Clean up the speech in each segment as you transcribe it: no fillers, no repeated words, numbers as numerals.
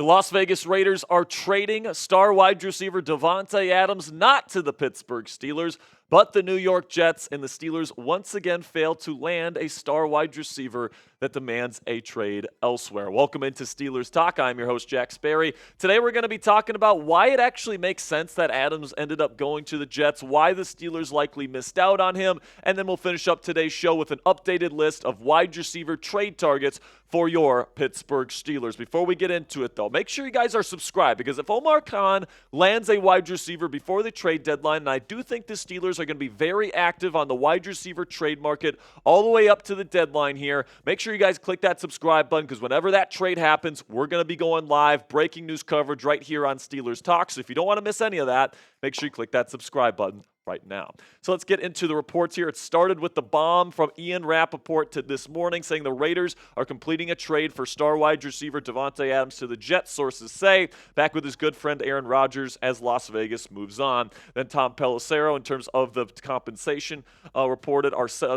The Las Vegas Raiders are trading star wide receiver Davante Adams not to the Pittsburgh Steelers, but the New York Jets, and the Steelers once again fail to land a star wide receiver that demands a trade elsewhere. Welcome into Steelers Talk. I'm your host, Jack Sperry. Today we're going to be talking about why it actually makes sense that Adams ended up going to the Jets, why the Steelers likely missed out on him, and then we'll finish up today's show with an updated list of wide receiver trade targets for your Pittsburgh Steelers. Before we get into it, though, make sure you guys are subscribed, because if Omar Khan lands a wide receiver before the trade deadline, and I do think the Steelers are going to be very active on the wide receiver trade market all the way up to the deadline here, make sure you guys click that subscribe button, because whenever that trade happens, we're going to be going live, breaking news coverage right here on Steelers Talk. So if you don't want to miss any of that, make sure you click that subscribe button right now. So let's get into the reports here. It started with the bomb from Ian Rappaport to this morning saying the Raiders are completing a trade for star wide receiver Davante Adams to the Jets, sources say, back with his good friend Aaron Rodgers as Las Vegas moves on. Then Tom Pelissero, in terms of the compensation, reported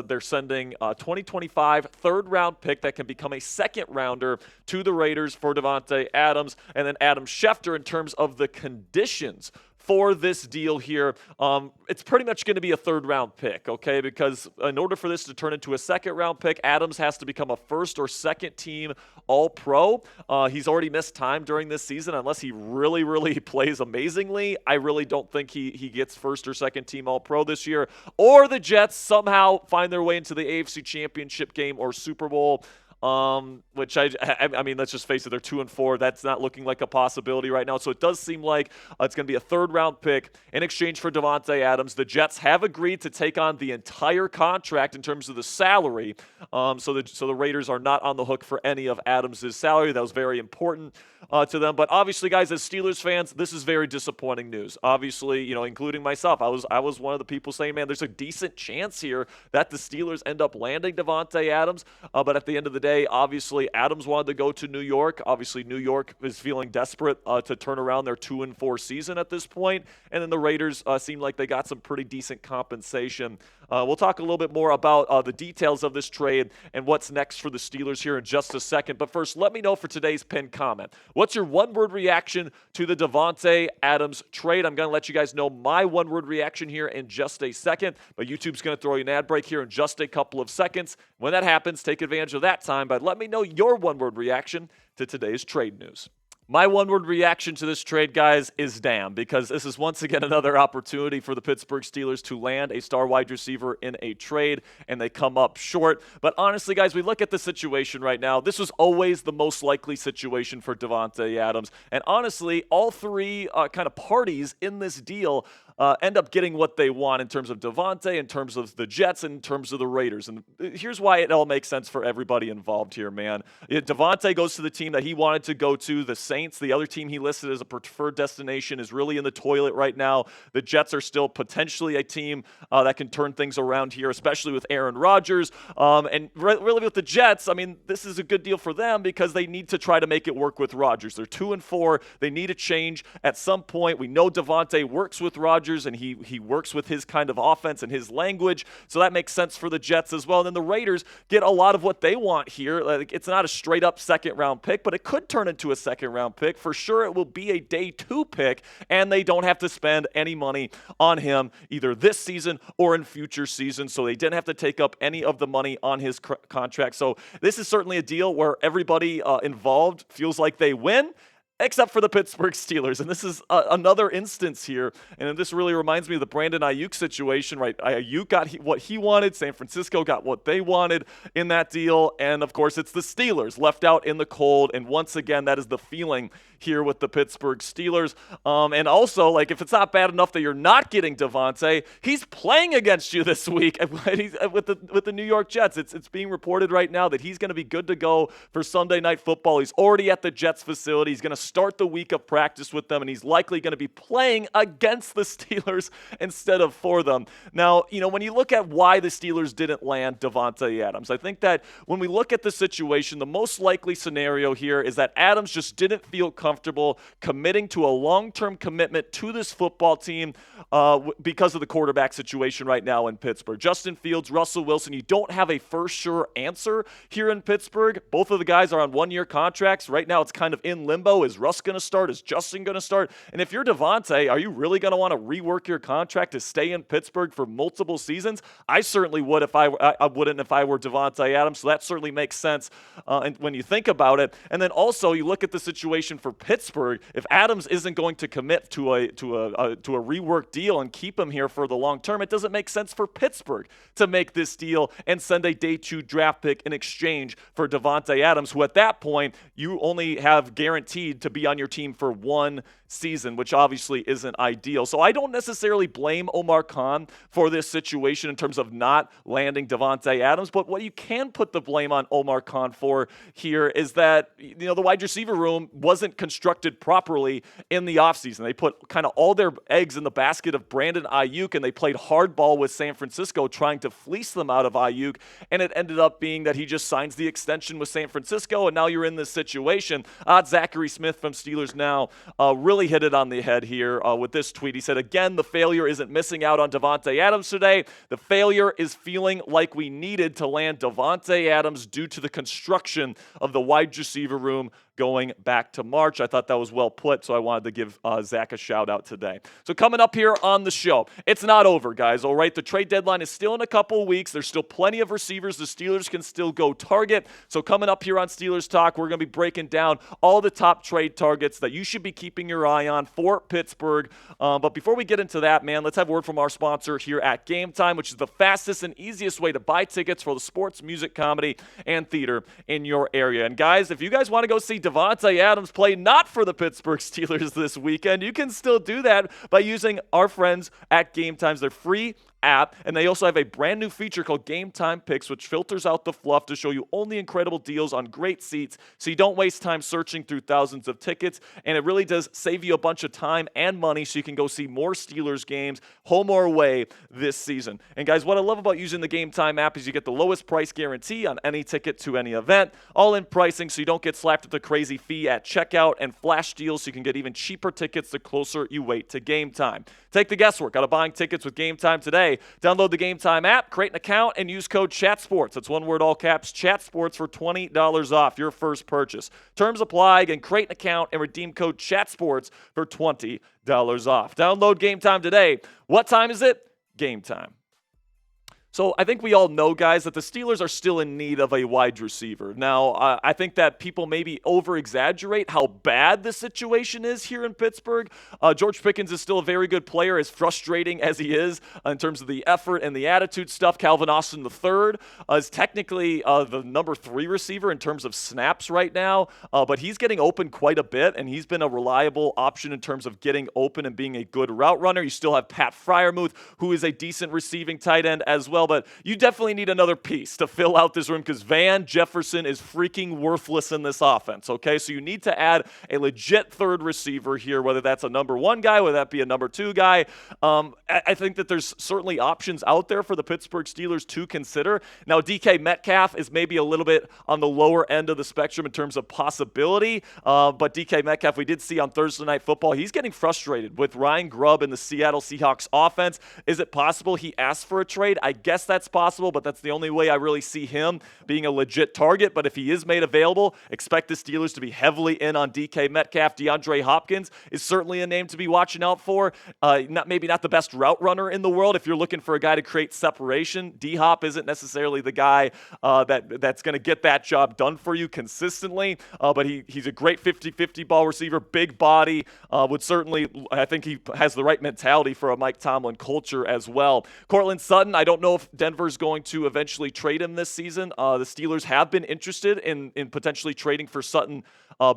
they're sending a 2025 third-round pick that can become a second-rounder to the Raiders for Davante Adams. And then Adam Schefter, in terms of the conditions for this deal here, it's pretty much going to be a third-round pick, okay? Because in order for this to turn into a second-round pick, Adams has to become a first- or second-team All-Pro. He's already missed time during this season. Unless he really, really plays amazingly, I really don't think he gets first- or second-team All-Pro this year. Or the Jets somehow find their way into the AFC Championship game or Super Bowl. Which I mean, let's just face it, they're 2-4. That's not looking like a possibility right now. So it does seem like it's going to be a third-round pick in exchange for Davante Adams. The Jets have agreed to take on the entire contract in terms of the salary. So the Raiders are not on the hook for any of Adams' salary. That was very important to them. But obviously, guys, as Steelers fans, this is very disappointing news. Obviously, including myself, I was one of the people saying, man, there's a decent chance here that the Steelers end up landing Davante Adams. But at the end of the day, obviously, Adams wanted to go to New York. Obviously, New York is feeling desperate to turn around their 2-4 season at this point. And then the Raiders seem like they got some pretty decent compensation. We'll talk a little bit more about the details of this trade and what's next for the Steelers here in just a second. But first, let me know for today's pinned comment. What's your one-word reaction to the Davante Adams trade? I'm going to let you guys know my one-word reaction here in just a second. But YouTube's going to throw you an ad break here in just a couple of seconds. When that happens, take advantage of that time. But let me know your one-word reaction to today's trade news. My one-word reaction to this trade, guys, is damn, because this is once again another opportunity for the Pittsburgh Steelers to land a star wide receiver in a trade, and they come up short. But honestly, guys, we look at the situation right now. This was always the most likely situation for Davante Adams. And honestly, all three kind of parties in this deal end up getting what they want in terms of Davante, in terms of the Jets, and in terms of the Raiders. And here's why it all makes sense for everybody involved here, man. Davante goes to the team that he wanted to go to, the Saints. The other team he listed as a preferred destination is really in the toilet right now. The Jets are still potentially a team that can turn things around here, especially with Aaron Rodgers. And really with the Jets, I mean, this is a good deal for them because they need to try to make it work with Rodgers. They're 2-4. They need a change at some point. We know Davante works with Rodgers, and he works with his kind of offense and his language, so that makes sense for the Jets as well. And then the Raiders get a lot of what they want here. Like, it's not a straight-up second-round pick, but it could turn into a second-round pick. For sure, it will be a day 2 pick, and they don't have to spend any money on him either this season or in future seasons, so they didn't have to take up any of the money on his contract. So this is certainly a deal where everybody involved feels like they win, except for the Pittsburgh Steelers. And this is another instance here. And this really reminds me of the Brandon Ayuk situation, right? Ayuk got what he wanted. San Francisco got what they wanted in that deal. And, of course, it's the Steelers left out in the cold. And once again, that is the feeling here with the Pittsburgh Steelers. And also, like, if it's not bad enough that you're not getting Davante, he's playing against you this week with the New York Jets. It's being reported right now that he's going to be good to go for Sunday Night Football. He's already at the Jets facility. He's going to start the week of practice with them, and he's likely going to be playing against the Steelers instead of for them. Now, when you look at why the Steelers didn't land Davante Adams, I think that when we look at the situation, the most likely scenario here is that Adams just didn't feel comfortable committing to a long-term commitment to this football team because of the quarterback situation right now in Pittsburgh. Justin Fields, Russell Wilson, you don't have a first sure answer here in Pittsburgh. Both of the guys are on one-year contracts. Right now it's kind of in limbo. Is Is Russ going to start? Is Justin going to start? And if you're Davante, are you really going to want to rework your contract to stay in Pittsburgh for multiple seasons? I certainly would if I wouldn't if I were Davante Adams. So that certainly makes sense and when you think about it. And then also you look at the situation for Pittsburgh. If Adams isn't going to commit to a rework deal and keep him here for the long term, it doesn't make sense for Pittsburgh to make this deal and send a day 2 draft pick in exchange for Davante Adams, who at that point you only have guaranteed to be on your team for 1 season, which obviously isn't ideal. So I don't necessarily blame Omar Khan for this situation in terms of not landing Davante Adams, but what you can put the blame on Omar Khan for here is that, the wide receiver room wasn't constructed properly in the offseason. They put kind of all their eggs in the basket of Brandon Ayuk, and they played hardball with San Francisco trying to fleece them out of Ayuk, and it ended up being that he just signs the extension with San Francisco, and now you're in this situation. Zachary Smith from Steelers Now really hit it on the head here with this tweet. He said, again, the failure isn't missing out on Davante Adams today. The failure is feeling like we needed to land Davante Adams due to the construction of the wide receiver room going back to March. I thought that was well put, so I wanted to give Zach a shout out today. So coming up here on the show, it's not over, guys, all right? The trade deadline is still in a couple of weeks. There's still plenty of receivers the Steelers can still go target. So coming up here on Steelers Talk, we're going to be breaking down all the top trade targets that you should be keeping your eye on for Pittsburgh. But before we get into that, man, let's have a word from our sponsor here at Game Time, which is the fastest and easiest way to buy tickets for the sports, music, comedy, and theater in your area. And guys, if you guys want to go see Davante Adams play not for the Pittsburgh Steelers this weekend, you can still do that by using our friends at Game Times. They're free app, and they also have a brand new feature called Game Time Picks, which filters out the fluff to show you only incredible deals on great seats so you don't waste time searching through thousands of tickets. And it really does save you a bunch of time and money so you can go see more Steelers games home or away this season. And guys, what I love about using the Game Time app is you get the lowest price guarantee on any ticket to any event, all in pricing so you don't get slapped with a crazy fee at checkout, and flash deals so you can get even cheaper tickets the closer you wait to game time. Take the guesswork out of buying tickets with Game Time today. Download the Game Time app, create an account, and use code ChatSports. That's one word, all caps, ChatSports, for $20 off your first purchase. Terms apply. Again, create an account and redeem code ChatSports for $20 off. Download Game Time today. What time is it? Game time. So I think we all know, guys, that the Steelers are still in need of a wide receiver. Now, I think that people maybe over-exaggerate how bad the situation is here in Pittsburgh. George Pickens is still a very good player, as frustrating as he is in terms of the effort and the attitude stuff. Calvin Austin III is technically the number 3 receiver in terms of snaps right now, but he's getting open quite a bit, and he's been a reliable option in terms of getting open and being a good route runner. You still have Pat Freiermuth, who is a decent receiving tight end as well. But you definitely need another piece to fill out this room because Van Jefferson is freaking worthless in this offense, okay? So you need to add a legit third receiver here, whether that's a number 1 guy, whether that be a number 2 guy. I think that there's certainly options out there for the Pittsburgh Steelers to consider. Now, DK Metcalf is maybe a little bit on the lower end of the spectrum in terms of possibility, but DK Metcalf, we did see on Thursday Night Football, he's getting frustrated with Ryan Grubb and the Seattle Seahawks offense. Is it possible he asked for a trade? I guess that's possible, but that's the only way I really see him being a legit target. But if he is made available, expect the Steelers to be heavily in on DK Metcalf. DeAndre Hopkins is certainly a name to be watching out for. Maybe not the best route runner in the world. If you're looking for a guy to create separation, D-Hop isn't necessarily the guy that's going to get that job done for you consistently. But he's a great 50-50 ball receiver, big body, I think he has the right mentality for a Mike Tomlin culture as well. Courtland Sutton, I don't know if Denver's going to eventually trade him this season. The Steelers have been interested in potentially trading for Sutton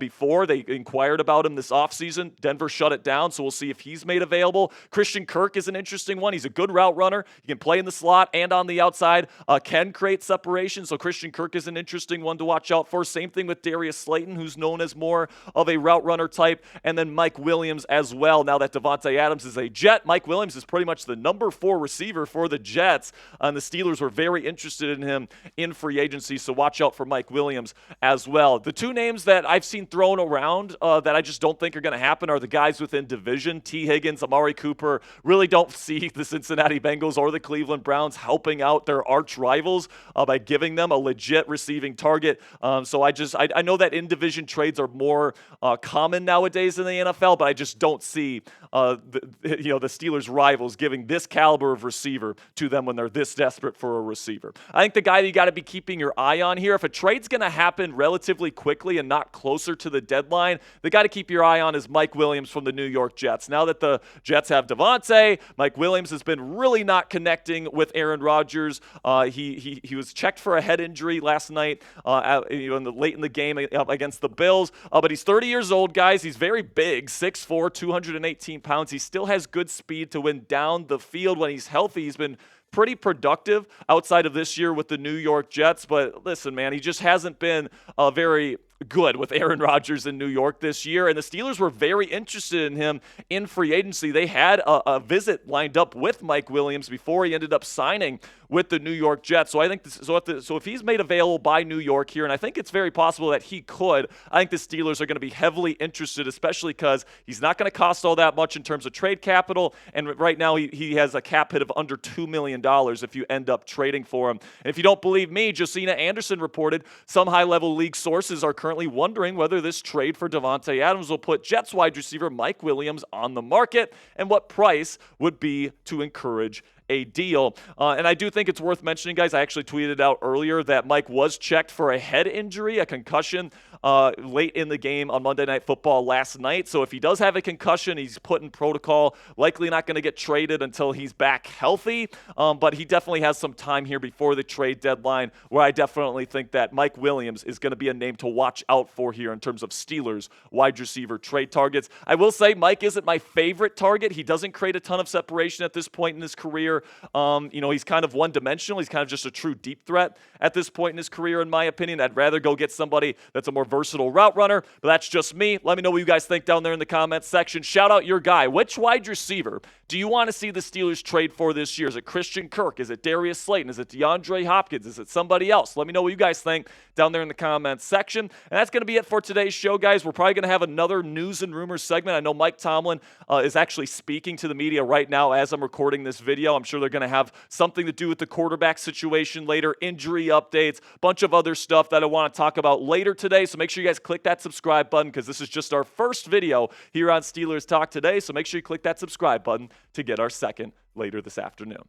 before. They inquired about him this offseason. Denver shut it down, so we'll see if he's made available. Christian Kirk is an interesting one. He's a good route runner. He can play in the slot and on the outside, can create separation, so Christian Kirk is an interesting one to watch out for. Same thing with Darius Slayton, who's known as more of a route runner type, and then Mike Williams as well. Now that Davante Adams is a Jet, Mike Williams is pretty much the number 4 receiver for the Jets, and the Steelers were very interested in him in free agency, so watch out for Mike Williams as well. The 2 names that I've seen thrown around that I just don't think are going to happen are the guys within division. T. Higgins, Amari Cooper. Really don't see the Cincinnati Bengals or the Cleveland Browns helping out their arch rivals by giving them a legit receiving target. So I know that in-division trades are more common nowadays in the NFL, but I just don't see the Steelers' rivals giving this caliber of receiver to them when they're this desperate for a receiver. I think the guy that you got to be keeping your eye on here, if a trade's going to happen relatively quickly and not closer to the deadline, the guy to keep your eye on is Mike Williams from the New York Jets. Now that the Jets have Davante, Mike Williams has been really not connecting with Aaron Rodgers. He was checked for a head injury last night late in the game against the Bills, but he's 30 years old, guys. He's very big, 6'4", 218 pounds. He still has good speed to win down the field when he's healthy. He's been pretty productive outside of this year with the New York Jets, but listen, man, he just hasn't been very good with Aaron Rodgers in New York this year, and the Steelers were very interested in him in free agency. They had a visit lined up with Mike Williams before he ended up signing with the New York Jets. So I think if he's made available by New York here, and I think it's very possible that he could, I think the Steelers are going to be heavily interested, especially because he's not going to cost all that much in terms of trade capital, and right now he has a cap hit of under $2 million if you end up trading for him. And if you don't believe me, Josina Anderson reported some high-level league sources are currently wondering whether this trade for Davante Adams will put Jets wide receiver Mike Williams on the market and what price would be to encourage a deal. And I do think it's worth mentioning, guys, I actually tweeted out earlier that Mike was checked for a head injury, a concussion, late in the game on Monday Night Football last night. So if he does have a concussion, he's put in protocol, likely not going to get traded until he's back healthy. But he definitely has some time here before the trade deadline where I definitely think that Mike Williams is going to be a name to watch out for here in terms of Steelers wide receiver trade targets. I will say Mike isn't my favorite target. He doesn't create a ton of separation at this point in his career. He's kind of one-dimensional. He's kind of just a true deep threat at this point in his career, in my opinion. I'd rather go get somebody that's a more versatile route runner, but that's just me. Let me know what you guys think down there in the comments section. Shout out your guy. Which wide receiver do you want to see the Steelers trade for this year? Is it Christian Kirk? Is it Darius Slayton? Is it DeAndre Hopkins? Is it somebody else? Let me know what you guys think down there in the comments section. And that's going to be it for today's show, guys. We're probably going to have another news and rumors segment. I know Mike Tomlin is actually speaking to the media right now as I'm recording this video. I'm sure they're going to have something to do with the quarterback situation later, injury updates, bunch of other stuff that I want to talk about later today. So make sure you guys click that subscribe button because this is just our first video here on Steelers Talk today. So make sure you click that subscribe button to get our second later this afternoon.